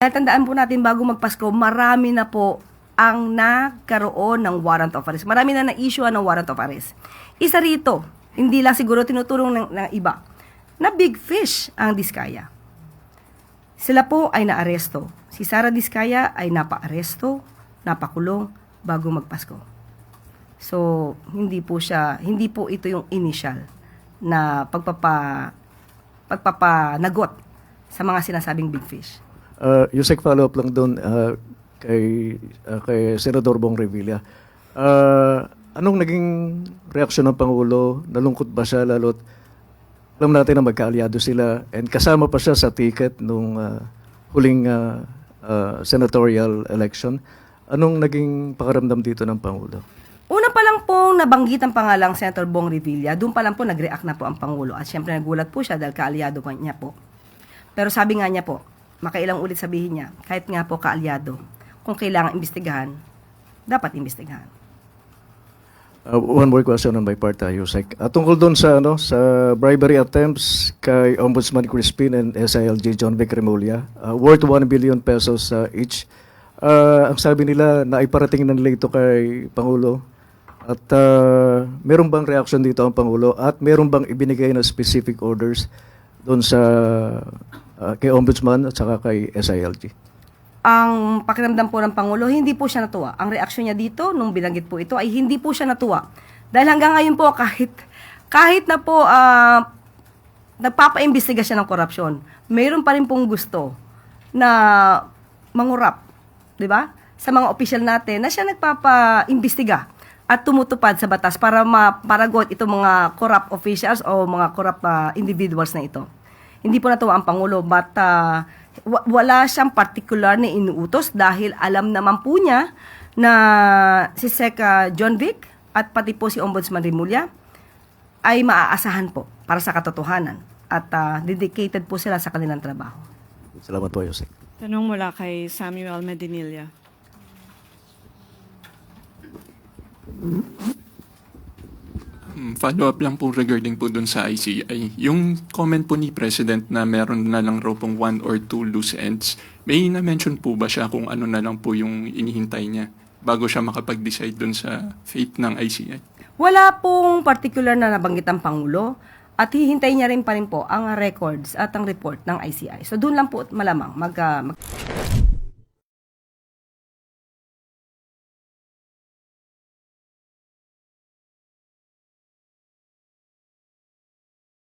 Tandaan po natin bago magpasko, marami na po ang nagkaroon ng warrant of arrest. Marami na na-issue ng warrant of arrest. Isa rito, hindi lang siguro tinutulong ng iba, na big fish ang Diskaya. Sila po ay naaresto. Si Sara Diskaya ay napa-aresto, napakulong bago magpasko. So, hindi po ito yung initial na pagpapanagot sa mga sinasabing big fish. Yusek, follow-up lang doon kay Senador Bong Revilla. Anong naging reaksyon ng Pangulo? Nalungkot ba siya lalo't alam natin na magkaalyado sila and kasama pa siya sa ticket nung huling senatorial election. Anong naging pakiramdam dito ng Pangulo? Una pa lang po nabanggit ang pangalang Senator Bong Revilla, doon pa lang po nag-react na po ang Pangulo at syempre nagulat po siya dahil kaalyado pa niya po. Pero sabi nga niya po, makailang ulit sabihin niya, kahit nga po kaalyado, kung kailangan imbestigahan, dapat imbestigahan. One more question on my part, Yusek. Tungkol doon sa bribery attempts kay Ombudsman Crispin and SILG John Vic Remulla, worth 1 billion pesos each. Ang sabi nila na iparating na nila ito kay Pangulo. At meron bang reaction dito ang Pangulo at meron bang ibinigay na specific orders doon sa kay Ombudsman at saka kay SILG? Ang pakiramdam po ng Pangulo, hindi po siya natuwa. Ang reaksyon niya dito, nung binanggit po ito, ay hindi po siya natuwa. Dahil hanggang ngayon po, kahit na po nagpapaimbestiga siya ng korupsyon, mayroon pa rin pong gusto na mangurap, di ba? Sa mga opisyal natin na siya nagpapaimbestiga at tumutupad sa batas para maparagot itong mga corrupt officials o mga corrupt individuals na ito. Hindi po natuwa ang Pangulo, but wala siyang particular na inuutos dahil alam naman po niya na si Sec. John Vic at pati po si Ombudsman Remulla ay maaasahan po para sa katotohanan at dedicated po sila sa kanilang trabaho. Salamat po, Yusek. Tanong mula kay Samuel Medinilla. Follow-up lang po regarding po dun sa ICI. Yung comment po ni President na meron na lang raw pong 1 or 2 loose ends, may na-mention po ba siya kung ano na lang po yung inihintay niya bago siya makapag-decide dun sa fate ng ICI? Wala pong particular na nabanggit ang Pangulo at hihintay niya rin pa rin po ang records at ang report ng ICI. So doon lang po malamang